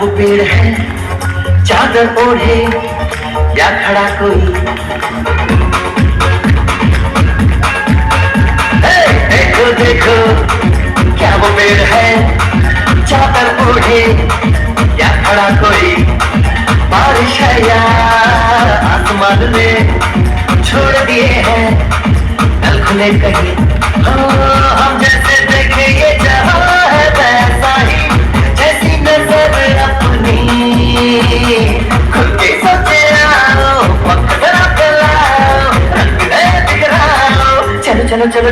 वो पेड़ है चादर ओढ़े या खड़ा कोई? देखो देखो क्या वो पेड़ है चादर ओढ़े या खड़ा कोई? बारिश है या आसमान में छोड़ दिए हैं नल खुले कहीं? हम जैसे देखे ये जहां है वैसा ही, जैसी नजर अपनी खुद के सोचे आओ, वक्त जरा फैलाओ, रंग नए दिखलाओ, चलो चलो चलो